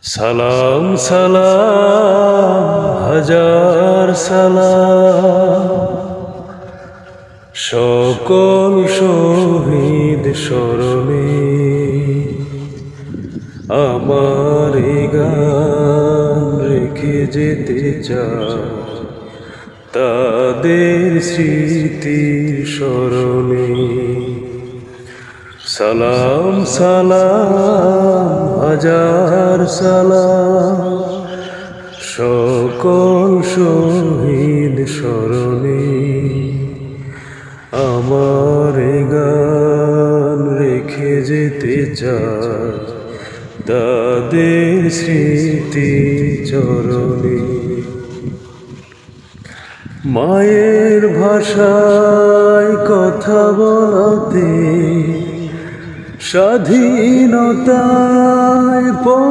সালাম সালাম হাজার সালাম সকল শহীদ স্মরণে আমার এই গান রেখে যেতে চাই তাদের স্মৃতির স্মরণে। সালাম সালাম হাজার সালাম সকল শহীদ স্মরণে আমার গান রেখে যেতে চাই তাদের স্মৃতি চরণে। মায়ের ভাষায় কথা বলতে স্বাধীনতায়